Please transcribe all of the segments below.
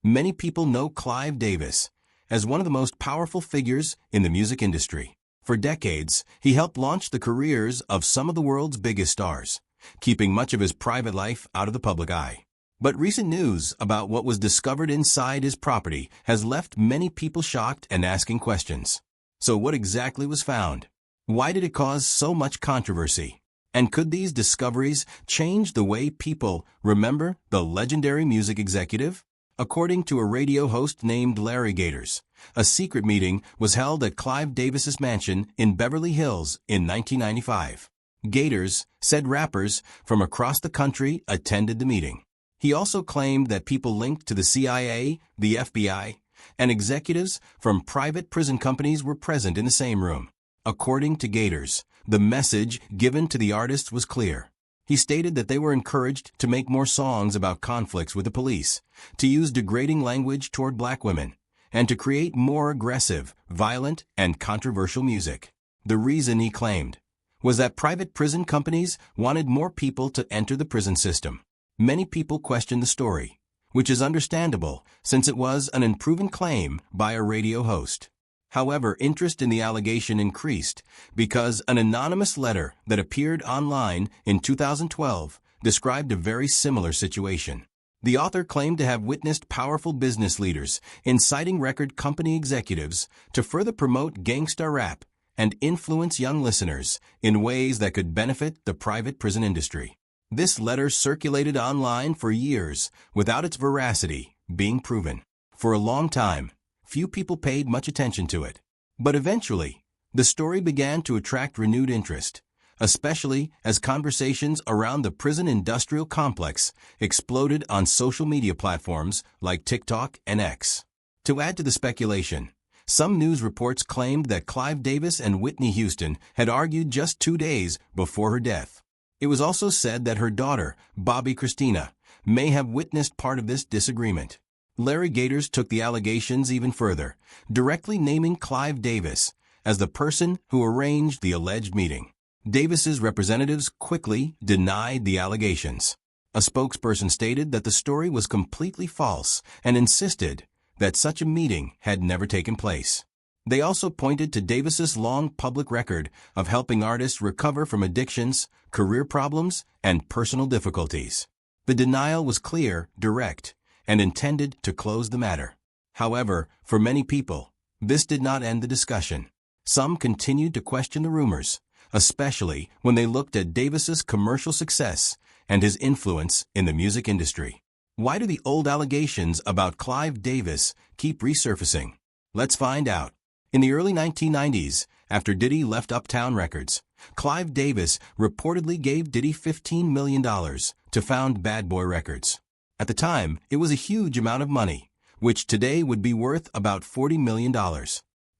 Many people know Clive Davis as one of the most powerful figures in the music industry. For decades, he helped launch the careers of some of the world's biggest stars, keeping much of his private life out of the public eye. But recent news about what was discovered inside his property has left many people shocked and asking questions. So what exactly was found? Why did it cause so much controversy? And could these discoveries change the way people remember the legendary music executive? According to a radio host named Larry Gators, a secret meeting was held at Clive Davis's mansion in Beverly Hills in 1995. Gators said rappers from across the country attended the meeting. He also claimed that people linked to the CIA, the FBI, and executives from private prison companies were present in the same room. According to Gators, the message given to the artists was clear. He stated that they were encouraged to make more songs about conflicts with the police, to use degrading language toward black women, and to create more aggressive, violent, and controversial music. The reason, he claimed, was that private prison companies wanted more people to enter the prison system. Many people questioned the story, which is understandable since it was an unproven claim by a radio host. However, interest in the allegation increased because an anonymous letter that appeared online in 2012 described a very similar situation. The author claimed to have witnessed powerful business leaders inciting record company executives to further promote gangsta rap and influence young listeners in ways that could benefit the private prison industry. This letter circulated online for years without its veracity being proven. For a long time, few people paid much attention to it. But eventually, the story began to attract renewed interest, especially as conversations around the prison industrial complex exploded on social media platforms like TikTok and X. To add to the speculation, some news reports claimed that Clive Davis and Whitney Houston had argued just 2 days before her death. It was also said that her daughter, Bobby Christina, may have witnessed part of this disagreement. Larry Gators took the allegations even further, directly naming Clive Davis as the person who arranged the alleged meeting. Davis's representatives quickly denied the allegations. A spokesperson stated that the story was completely false and insisted that such a meeting had never taken place. They also pointed to Davis's long public record of helping artists recover from addictions, career problems, and personal difficulties. The denial was clear, direct, and intended to close the matter. However, for many people, this did not end the discussion. Some continued to question the rumors, especially when they looked at Davis's commercial success and his influence in the music industry. Why do the old allegations about Clive Davis keep resurfacing? Let's find out. In the early 1990s, after Diddy left Uptown Records, Clive Davis reportedly gave Diddy $15 million to found Bad Boy Records. At the time, it was a huge amount of money, which today would be worth about $40 million.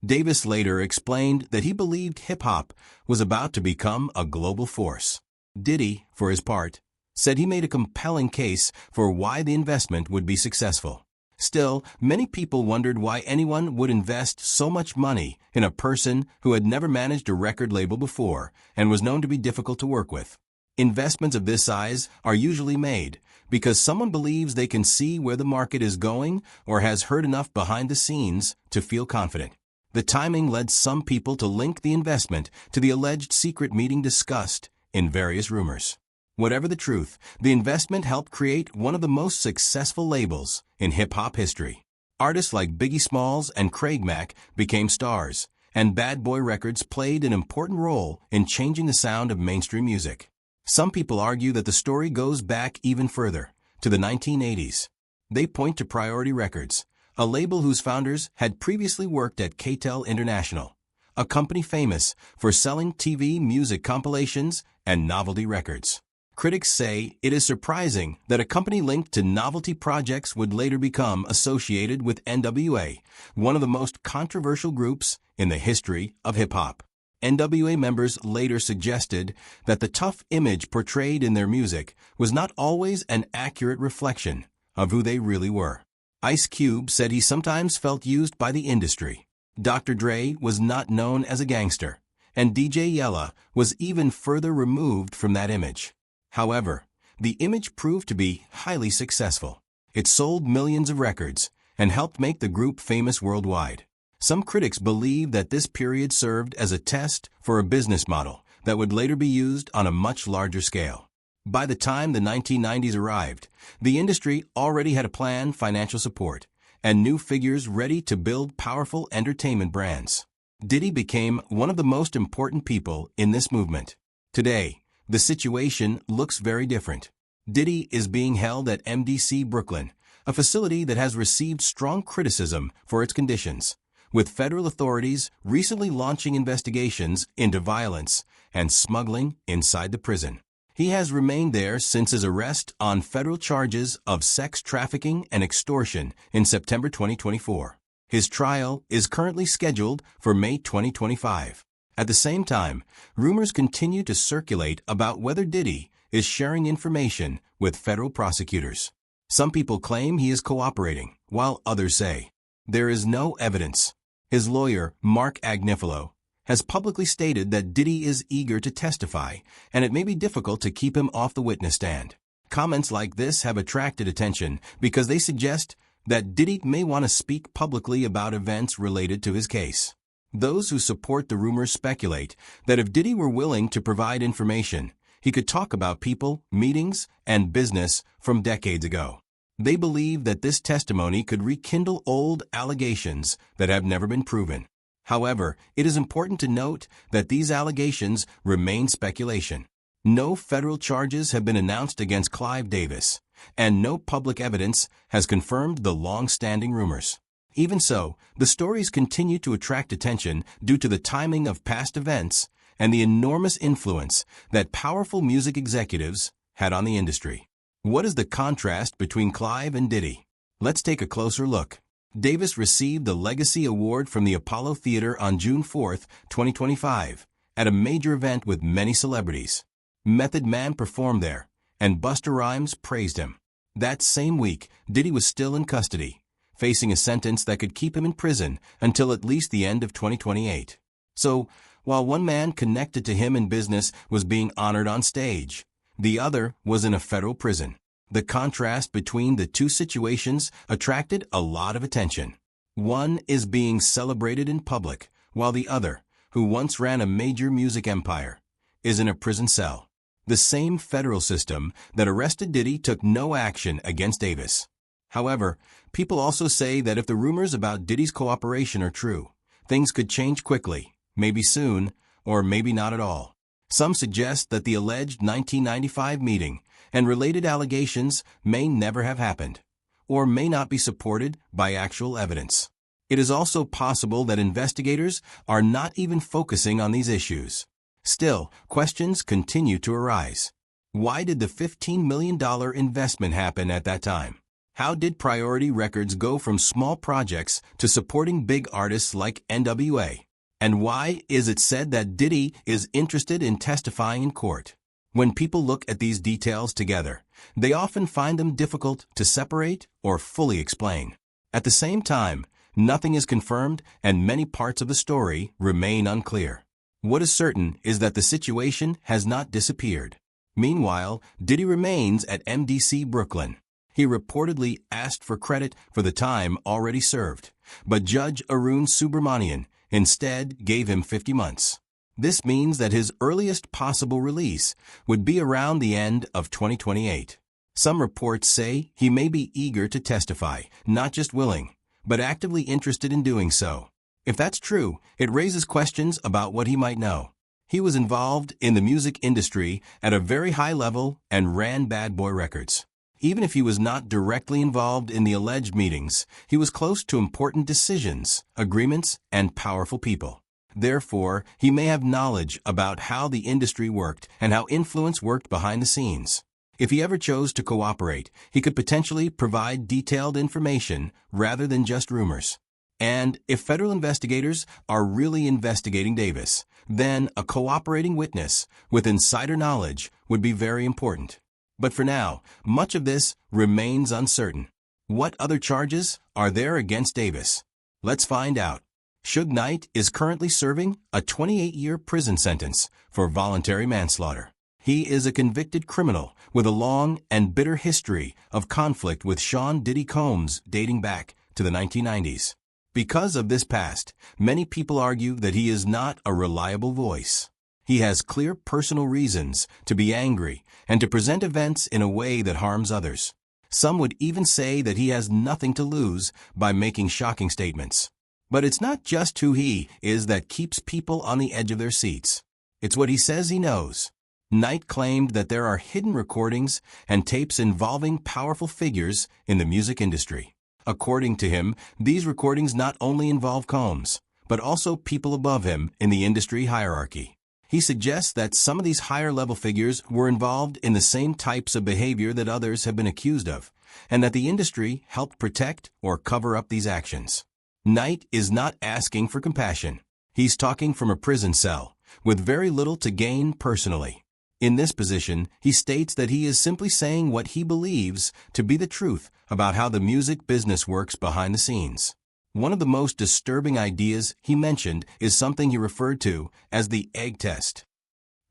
Davis later explained that he believed hip-hop was about to become a global force. Diddy, for his part, said he made a compelling case for why the investment would be successful. Still, many people wondered why anyone would invest so much money in a person who had never managed a record label before and was known to be difficult to work with. Investments of this size are usually made because someone believes they can see where the market is going or has heard enough behind the scenes to feel confident. The timing led some people to link the investment to the alleged secret meeting discussed in various rumors. Whatever the truth, the investment helped create one of the most successful labels in hip-hop history. Artists like Biggie Smalls and Craig Mack became stars, and Bad Boy Records played an important role in changing the sound of mainstream music. Some people argue that the story goes back even further, to the 1980s. They point to Priority Records, a label whose founders had previously worked at K-Tel International, a company famous for selling TV music compilations and novelty records. Critics say it is surprising that a company linked to novelty projects would later become associated with NWA, one of the most controversial groups in the history of hip-hop. NWA members later suggested that the tough image portrayed in their music was not always an accurate reflection of who they really were. Ice Cube said he sometimes felt used by the industry. Dr. Dre was not known as a gangster, and DJ Yella was even further removed from that image. However, the image proved to be highly successful. It sold millions of records and helped make the group famous worldwide. Some critics believe that this period served as a test for a business model that would later be used on a much larger scale. By the time the 1990s arrived, the industry already had a plan, financial support, and new figures ready to build powerful entertainment brands. Diddy became one of the most important people in this movement. Today, the situation looks very different. Diddy is being held at MDC Brooklyn, a facility that has received strong criticism for its conditions, with federal authorities recently launching investigations into violence and smuggling inside the prison. He has remained there since his arrest on federal charges of sex trafficking and extortion in September 2024. His trial is currently scheduled for May 2025. At the same time, rumors continue to circulate about whether Diddy is sharing information with federal prosecutors. Some people claim he is cooperating, while others say there is no evidence. His lawyer, Mark Agnifilo, has publicly stated that Diddy is eager to testify, and it may be difficult to keep him off the witness stand. Comments like this have attracted attention because they suggest that Diddy may want to speak publicly about events related to his case. Those who support the rumors speculate that if Diddy were willing to provide information, he could talk about people, meetings, and business from decades ago. They believe that this testimony could rekindle old allegations that have never been proven. However, it is important to note that these allegations remain speculation. No federal charges have been announced against Clive Davis, and no public evidence has confirmed the long-standing rumors. Even so, the stories continue to attract attention due to the timing of past events and the enormous influence that powerful music executives had on the industry. What is the contrast between Clive and Diddy? Let's take a closer look. Davis received the Legacy Award from the Apollo Theater on June 4, 2025, at a major event with many celebrities. Method Man performed there, and Busta Rhymes praised him. That same week, Diddy was still in custody, facing a sentence that could keep him in prison until at least the end of 2028. So, while one man connected to him in business was being honored on stage, the other was in a federal prison. The contrast between the two situations attracted a lot of attention. One is being celebrated in public, while the other, who once ran a major music empire, is in a prison cell. The same federal system that arrested Diddy took no action against Davis. However, people also say that if the rumors about Diddy's cooperation are true, things could change quickly, maybe soon, or maybe not at all. Some suggest that the alleged 1995 meeting and related allegations may never have happened, or may not be supported by actual evidence. It is also possible that investigators are not even focusing on these issues. Still, questions continue to arise. Why did the $15 million investment happen at that time? How did Priority Records go from small projects to supporting big artists like NWA? And why is it said that Diddy is interested in testifying in court? When people look at these details together, they often find them difficult to separate or fully explain. At the same time, nothing is confirmed and many parts of the story remain unclear. What is certain is that the situation has not disappeared. Meanwhile, Diddy remains at MDC Brooklyn. He reportedly asked for credit for the time already served, but Judge Arun Subramanian instead gave him 50 months. This means that his earliest possible release would be around the end of 2028. Some reports say he may be eager to testify, not just willing, but actively interested in doing so. If that's true, it raises questions about what he might know. He was involved in the music industry at a very high level and ran Bad Boy Records. Even if he was not directly involved in the alleged meetings, he was close to important decisions, agreements, and powerful people. Therefore, he may have knowledge about how the industry worked and how influence worked behind the scenes. If he ever chose to cooperate, he could potentially provide detailed information rather than just rumors. And if federal investigators are really investigating Davis, then a cooperating witness with insider knowledge would be very important. But for now, much of this remains uncertain. What other charges are there against Davis? Let's find out. Suge Knight is currently serving a 28-year prison sentence for voluntary manslaughter. He is a convicted criminal with a long and bitter history of conflict with Sean Diddy Combs dating back to the 1990s. Because of this past, many people argue that he is not a reliable voice. He has clear personal reasons to be angry and to present events in a way that harms others. Some would even say that he has nothing to lose by making shocking statements. But it's not just who he is that keeps people on the edge of their seats. It's what he says he knows. Knight claimed that there are hidden recordings and tapes involving powerful figures in the music industry. According to him, these recordings not only involve Combs, but also people above him in the industry hierarchy. He suggests that some of these higher-level figures were involved in the same types of behavior that others have been accused of, and that the industry helped protect or cover up these actions. Knight is not asking for compassion. He's talking from a prison cell, with very little to gain personally. In this position, he states that he is simply saying what he believes to be the truth about how the music business works behind the scenes. One of the most disturbing ideas he mentioned is something he referred to as the egg test.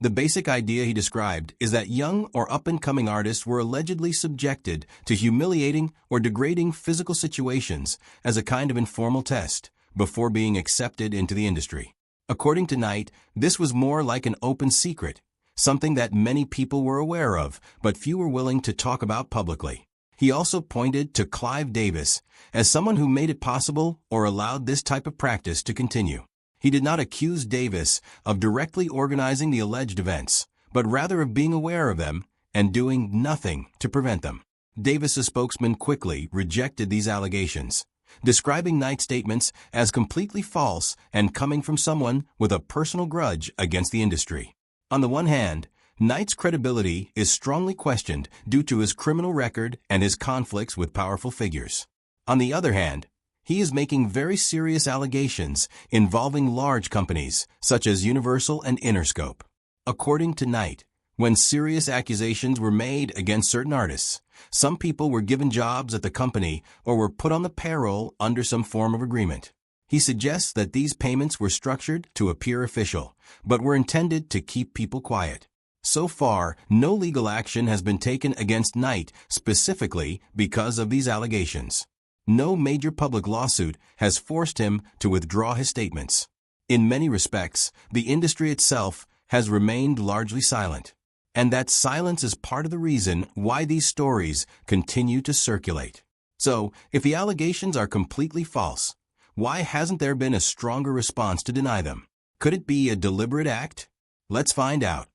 The basic idea he described is that young or up-and-coming artists were allegedly subjected to humiliating or degrading physical situations as a kind of informal test before being accepted into the industry. According to Knight, this was more like an open secret, something that many people were aware of, but few were willing to talk about publicly. He also pointed to Clive Davis as someone who made it possible or allowed this type of practice to continue. He did not accuse Davis of directly organizing the alleged events, but rather of being aware of them and doing nothing to prevent them. Davis's spokesman quickly rejected these allegations, describing Knight's statements as completely false and coming from someone with a personal grudge against the industry. On the one hand, Knight's credibility is strongly questioned due to his criminal record and his conflicts with powerful figures. On the other hand, he is making very serious allegations involving large companies such as Universal and Interscope. According to Knight, when serious accusations were made against certain artists, some people were given jobs at the company or were put on the payroll under some form of agreement. He suggests that these payments were structured to appear official, but were intended to keep people quiet. So far, no legal action has been taken against Knight specifically because of these allegations. No major public lawsuit has forced him to withdraw his statements. In many respects, the industry itself has remained largely silent. And that silence is part of the reason why these stories continue to circulate. So, if the allegations are completely false, why hasn't there been a stronger response to deny them? Could it be a deliberate act? Let's find out.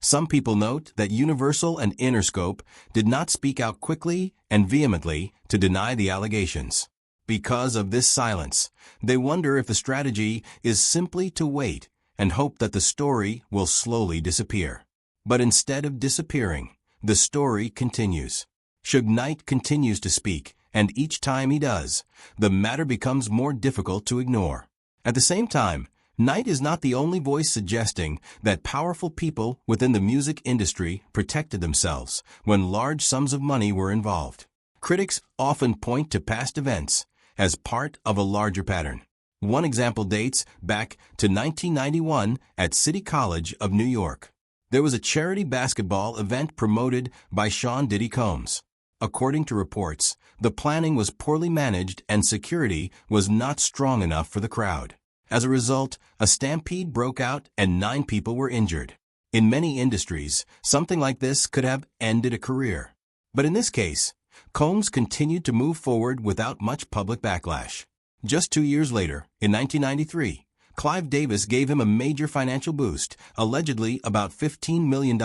Some people note that Universal and Interscope did not speak out quickly and vehemently to deny the allegations. Because of this silence, they wonder if the strategy is simply to wait and hope that the story will slowly disappear. But instead of disappearing, the story continues. Suge Knight continues to speak, and each time he does, the matter becomes more difficult to ignore. At the same time, Knight is not the only voice suggesting that powerful people within the music industry protected themselves when large sums of money were involved. Critics often point to past events as part of a larger pattern. One example dates back to 1991 at City College of New York. There was a charity basketball event promoted by Sean Diddy Combs. According to reports, the planning was poorly managed and security was not strong enough for the crowd. As a result, a stampede broke out and 9 people were injured. In many industries, something like this could have ended a career. But in this case, Combs continued to move forward without much public backlash. Just 2 years later, in 1993, Clive Davis gave him a major financial boost, allegedly about $15 million,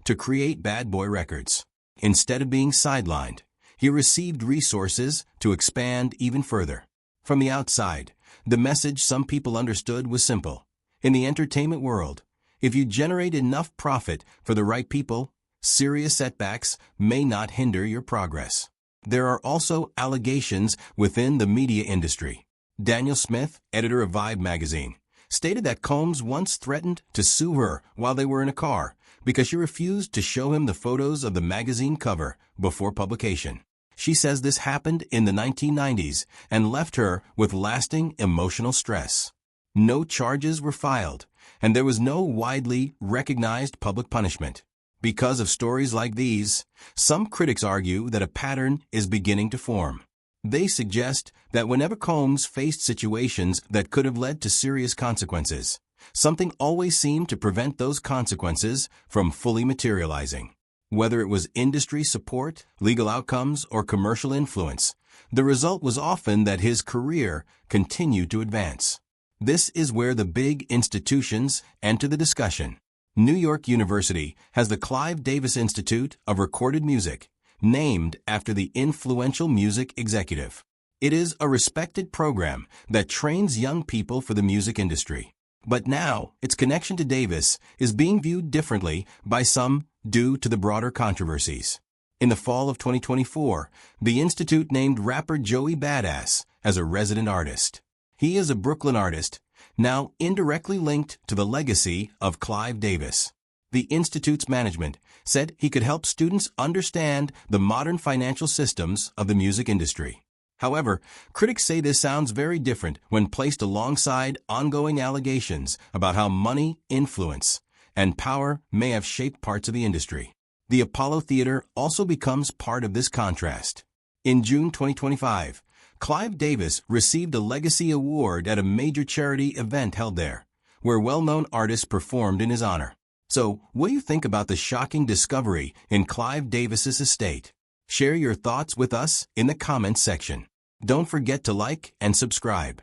to create Bad Boy Records. Instead of being sidelined, he received resources to expand even further. From the outside, the message some people understood was simple. In the entertainment world, if you generate enough profit for the right people, serious setbacks may not hinder your progress. There are also allegations within the media industry. Daniel Smith, editor of Vibe magazine, stated that Combs once threatened to sue her while they were in a car because she refused to show him the photos of the magazine cover before publication. She says this happened in the 1990s and left her with lasting emotional stress. No charges were filed, and there was no widely recognized public punishment. Because of stories like these, some critics argue that a pattern is beginning to form. They suggest that whenever Combs faced situations that could have led to serious consequences, something always seemed to prevent those consequences from fully materializing. Whether it was industry support, legal outcomes, or commercial influence, the result was often that his career continued to advance. This is where the big institutions enter the discussion. New York University has the Clive Davis Institute of Recorded Music, named after the influential music executive. It is a respected program that trains young people for the music industry. But now, its connection to Davis is being viewed differently by some due to the broader controversies. In the fall of 2024, the institute named rapper Joey Badass as a resident artist. He is a Brooklyn artist, now indirectly linked to the legacy of Clive Davis. The institute's management said he could help students understand the modern financial systems of the music industry. However, critics say this sounds very different when placed alongside ongoing allegations about how money, influence, and power may have shaped parts of the industry. The Apollo Theater also becomes part of this contrast. In June 2025, Clive Davis received a Legacy Award at a major charity event held there, where well-known artists performed in his honor. So, what do you think about the shocking discovery in Clive Davis's estate? Share your thoughts with us in the comments section. Don't forget to like and subscribe.